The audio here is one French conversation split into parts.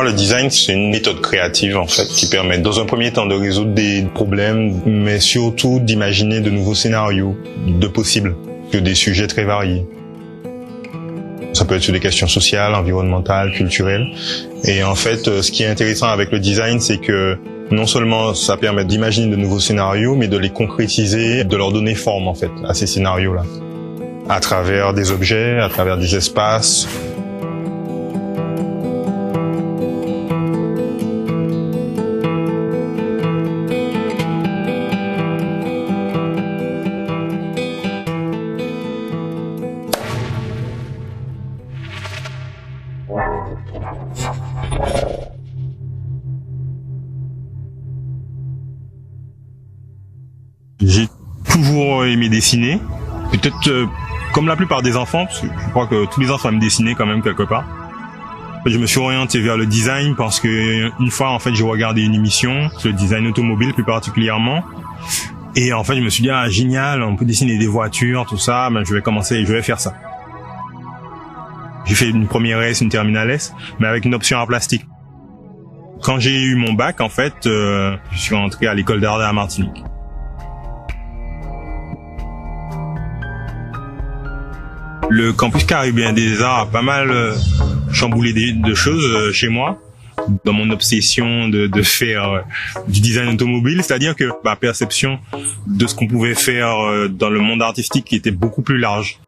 moi, le design, c'est une méthode créative, en fait, qui permet, dans un premier temps, de résoudre des problèmes, mais surtout d'imaginer de nouveaux scénarios, de possibles, sur des sujets très variés. Ça peut être sur des questions sociales, environnementales, culturelles. Et en fait, ce qui est intéressant avec le design, c'est que non seulement ça permet d'imaginer de nouveaux scénarios, mais de les concrétiser, de leur donner forme, en fait, à ces scénarios-là. À travers des objets, à travers des espaces. J'ai toujours aimé dessiner. Peut-être comme la plupart des enfants, parce que je crois que tous les enfants aiment dessiner quand même quelque part. Je me suis orienté vers le design parce que une fois, en fait, j'ai regardé une émission sur le design automobile plus particulièrement. Et en fait, je me suis dit, ah, génial, on peut dessiner des voitures, tout ça, ben, je vais faire ça. J'ai fait une première S, une terminale S, mais avec une option en plastique. Quand j'ai eu mon bac, en fait, je suis rentré à l'école d'art à Martinique. Le campus caribéen des arts a pas mal chamboulé de choses chez moi, dans mon obsession de faire du design automobile, c'est-à-dire que ma perception de ce qu'on pouvait faire dans le monde artistique qui était beaucoup plus large.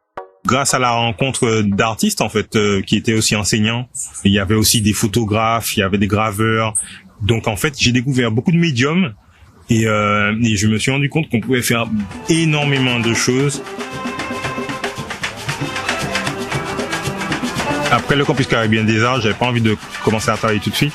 Grâce à la rencontre d'artistes, en fait, qui étaient aussi enseignants, il y avait aussi des photographes, il y avait des graveurs. Donc, en fait, j'ai découvert beaucoup de médiums et je me suis rendu compte qu'on pouvait faire énormément de choses. Après le campus caribéen des arts, j'avais pas envie de commencer à travailler tout de suite.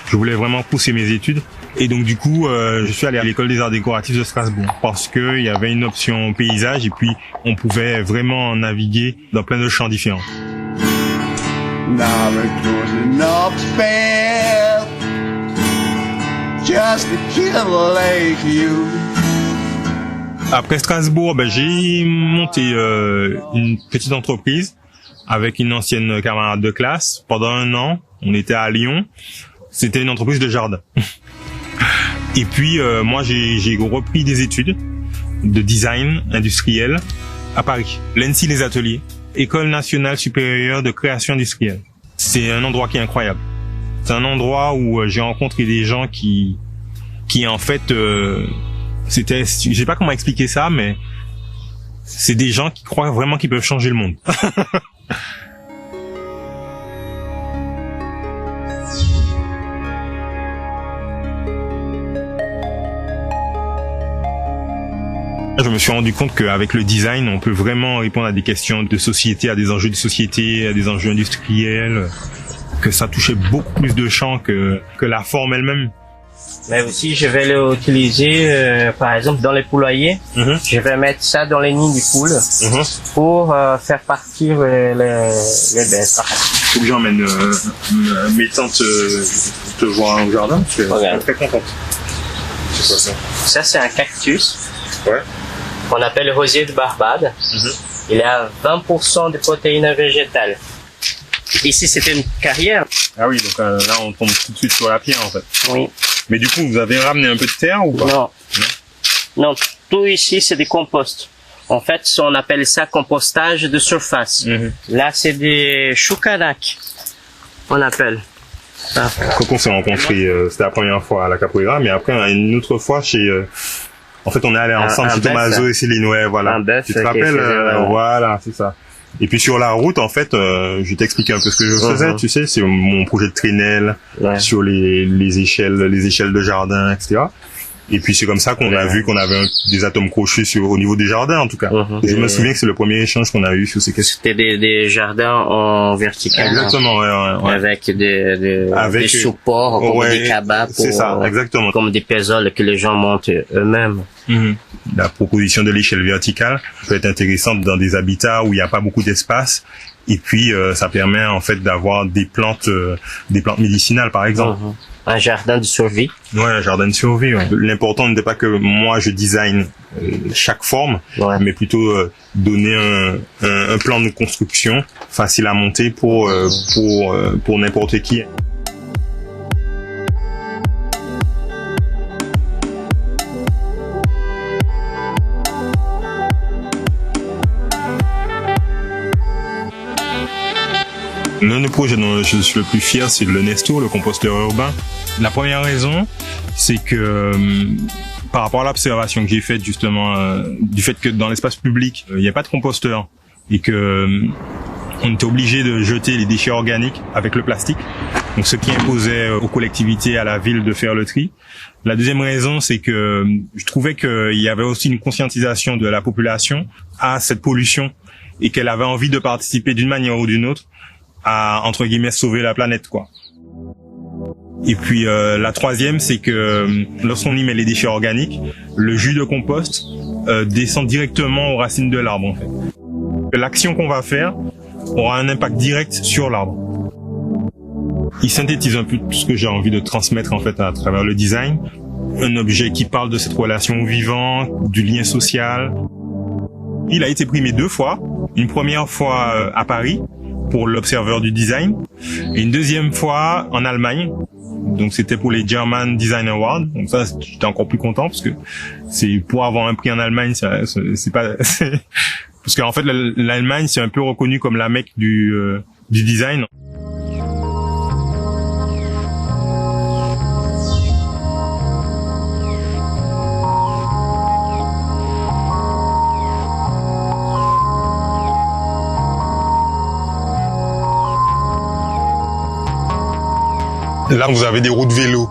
Je voulais vraiment pousser mes études. Et donc du coup, je suis allé à l'école des arts décoratifs de Strasbourg parce que il y avait une option paysage et puis on pouvait vraiment naviguer dans plein de champs différents. Après Strasbourg, j'ai monté une petite entreprise avec une ancienne camarade de classe. Pendant 1 an, on était à Lyon. C'était une entreprise de jardin. Et puis, moi, j'ai repris des études de design industriel à Paris. L'ENSI Les Ateliers, École nationale supérieure de création industrielle. C'est un endroit qui est incroyable. C'est un endroit où j'ai rencontré des gens qui en fait, je sais pas comment expliquer ça, mais c'est des gens qui croient vraiment qu'ils peuvent changer le monde. Je me suis rendu compte qu'avec le design, on peut vraiment répondre à des questions de société, à des enjeux de société, à des enjeux industriels, que ça touchait beaucoup plus de champs que la forme elle-même. Mais aussi, je vais l'utiliser, par exemple, dans les poulaillers. Je vais mettre ça dans les nids du poule pour faire partir les bêtes. Faut que j'emmène mes tantes te voir au jardin, parce que je suis très contente. C'est quoi ça? Ça, c'est un cactus. Ouais. Qu'on appelle le rosier de Barbade. Il a 20% de protéines végétales. Ici, c'était une carrière. Ah oui, donc là, on tombe tout de suite sur la pierre, en fait. Oui. Mais du coup, vous avez ramené un peu de terre ou pas? Non, tout ici, c'est des composts. En fait, on appelle ça compostage de surface. Là, c'est des choucanac, on appelle. Ah. Quand on s'est rencontrés, c'était la première fois à la Capoeira, mais après, une autre fois chez... en fait, on est allé ensemble chez Tommaso et Céline, ouais, voilà. Tu te rappelles? Voilà, c'est ça. Et puis sur la route, en fait, je t'expliquais un peu ce que je faisais, tu sais, c'est mon projet de traînelle sur les échelles de jardin, etc. Et puis c'est comme ça qu'on a vu qu'on avait des atomes crochus au niveau des jardins, en tout cas. Je me souviens que c'est le premier échange qu'on a eu sur ces questions. C'était des jardins en vertical. Exactement, ouais. Avec des supports, comme des cabas, c'est ça, exactement. Comme des pézoles que les gens montent eux-mêmes. La proposition de l'échelle verticale peut être intéressante dans des habitats où il n'y a pas beaucoup d'espace. Et puis, ça permet en fait d'avoir des plantes médicinales, par exemple. Un jardin de survie. Ouais, un jardin de survie. Ouais. L'important n'était pas que moi je design chaque forme, mais plutôt donner un plan de construction facile à monter pour n'importe qui. L'un des projets dont je suis le plus fier, c'est le Nesto, le composteur urbain. La première raison, c'est que par rapport à l'observation que j'ai faite justement du fait que dans l'espace public, il n'y a pas de composteur et que on était obligé de jeter les déchets organiques avec le plastique. Donc ce qui imposait aux collectivités, à la ville de faire le tri. La deuxième raison, c'est que je trouvais qu'il y avait aussi une conscientisation de la population à cette pollution et qu'elle avait envie de participer d'une manière ou d'une autre à, entre guillemets, sauver la planète, quoi. Et puis la troisième, c'est que lorsqu'on y met les déchets organiques, le jus de compost descend directement aux racines de l'arbre, en fait. L'action qu'on va faire aura un impact direct sur l'arbre. Il synthétise un peu tout ce que j'ai envie de transmettre en fait à travers le design. Un objet qui parle de cette relation au vivant, du lien social. Il a été primé 2 fois. Une première fois à Paris pour l'Observer du design et une deuxième fois en Allemagne. Donc c'était pour les German Design Awards. Donc ça, j'étais encore plus content parce que c'est pour avoir un prix en Allemagne, c'est pas parce qu'en fait l'Allemagne c'est un peu reconnu comme la Mecque du design. Là, vous avez des routes vélo.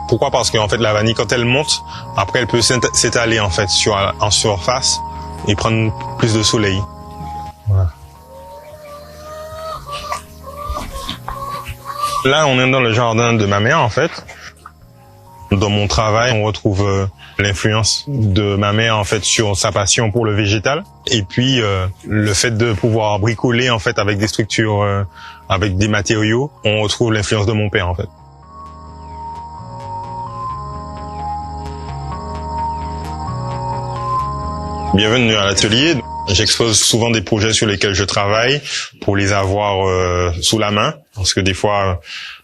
Pourquoi? Parce qu'en fait, la vanille, quand elle monte, après, elle peut s'étaler en fait en surface et prendre plus de soleil. Voilà. Là, on est dans le jardin de ma mère, en fait. Dans mon travail, on retrouve l'influence de ma mère, en fait, sur sa passion pour le végétal. Et puis, le fait de pouvoir bricoler, en fait, avec des structures, avec des matériaux, on retrouve l'influence de mon père, en fait. Bienvenue à l'atelier. J'expose souvent des projets sur lesquels je travaille pour les avoir sous la main. Parce que des fois,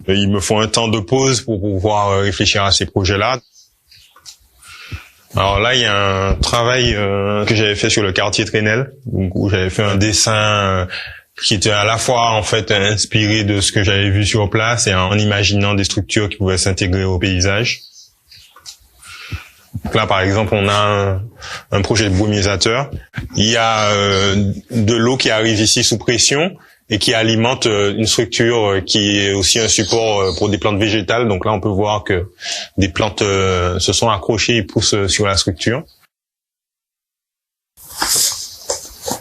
il me faut un temps de pause pour pouvoir réfléchir à ces projets-là. Alors là, il y a un travail que j'avais fait sur le quartier Trenel, où j'avais fait un dessin qui était à la fois en fait inspiré de ce que j'avais vu sur place et en imaginant des structures qui pouvaient s'intégrer au paysage. Donc là, par exemple, on a un projet de brumisateur. Il y a de l'eau qui arrive ici sous pression et qui alimente une structure qui est aussi un support pour des plantes végétales. Donc là, on peut voir que des plantes se sont accrochées et poussent sur la structure.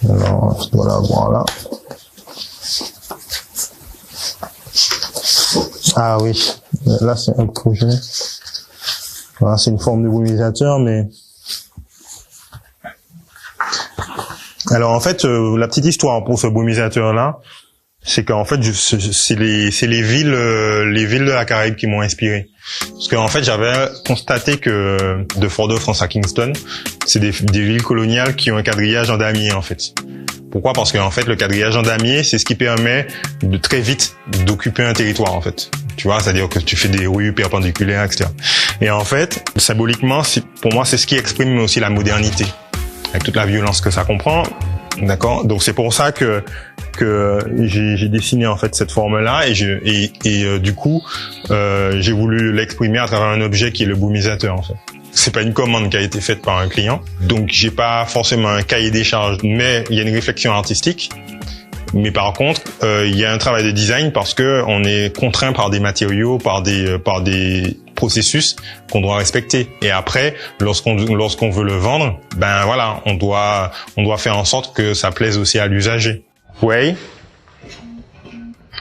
Alors, je dois la voir là. Ah oui, là c'est un projet. Voilà, c'est une forme de brumisateur, mais... Alors en fait, la petite histoire pour ce brumisateur-là, c'est qu'en fait, c'est les villes de la Caraïbe qui m'ont inspiré. Parce qu'en fait, j'avais constaté que de Fort-de-France à Kingston, c'est des villes coloniales qui ont un quadrillage en damier, en fait. Pourquoi? Parce qu'en fait, le quadrillage en damier, c'est ce qui permet de très vite d'occuper un territoire, en fait. Tu vois, c'est-à-dire que tu fais des rues perpendiculaires, etc. Et en fait, symboliquement, pour moi, c'est ce qui exprime aussi la modernité, avec toute la violence que ça comprend. D'accord? Donc c'est pour ça que j'ai dessiné en fait cette forme-là et du coup, j'ai voulu l'exprimer à travers un objet qui est le brumisateur, en fait. C'est pas une commande qui a été faite par un client, donc j'ai pas forcément un cahier des charges, mais il y a une réflexion artistique. Mais par contre, il y a un travail de design parce que on est contraint par des matériaux, par des processus qu'on doit respecter. Et après, lorsqu'on veut le vendre, ben voilà, on doit faire en sorte que ça plaise aussi à l'usager. Oui.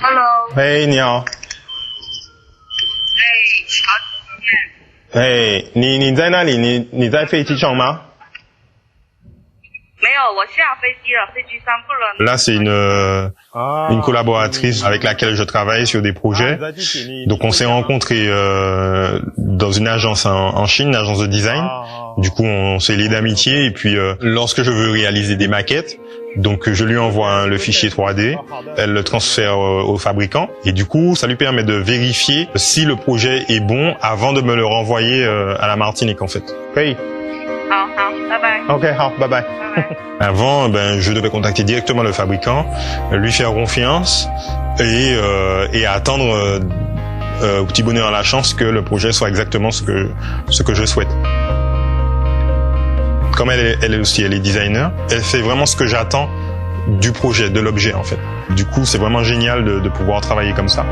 Hello. Hey, 你好。哎，你在那里？你在飞机上吗？没有，我下飞机了，飞机上不能。 Là, c'est une collaboratrice avec laquelle je travaille sur des projets. Donc, on s'est rencontrés dans une agence en Chine, une agence de design. Du coup, on s'est liés d'amitié. Et puis, lorsque je veux réaliser des maquettes, donc je lui envoie le fichier 3D, elle le transfère au fabricant. Et du coup, ça lui permet de vérifier si le projet est bon avant de me le renvoyer à la Martinique, en fait. Hey. 好好，拜拜。拜。 OK, 好, bye bye. 拜拜。 Avant, je devais contacter directement le fabricant, lui faire confiance et attendre au petit bonheur la chance que le projet soit exactement ce que je souhaite. Comme elle est designer, elle fait vraiment ce que j'attends du projet, de l'objet en fait. Du coup, c'est vraiment génial de pouvoir travailler comme ça.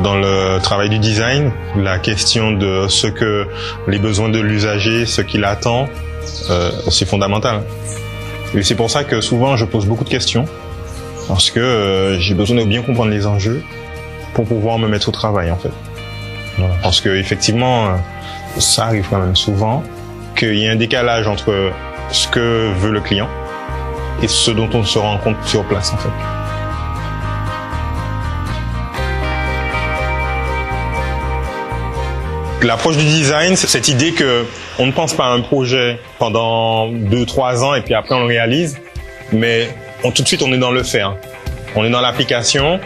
Dans le travail du design, la question de ce que les besoins de l'usager, ce qu'il attend, c'est fondamental. Et c'est pour ça que souvent je pose beaucoup de questions, parce que j'ai besoin de bien comprendre les enjeux pour pouvoir me mettre au travail en fait. Voilà. Parce que effectivement, ça arrive quand même souvent qu'il y a un décalage entre ce que veut le client et ce dont on se rend compte sur place en fait. L'approche du design, c'est cette idée que on ne pense pas à un projet pendant 2-3 ans et puis après on le réalise, mais tout de suite on est dans le faire. On est dans l'application.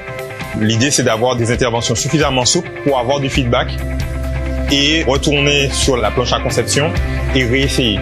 L'idée c'est d'avoir des interventions suffisamment souples pour avoir du feedback et retourner sur la planche à conception et réessayer.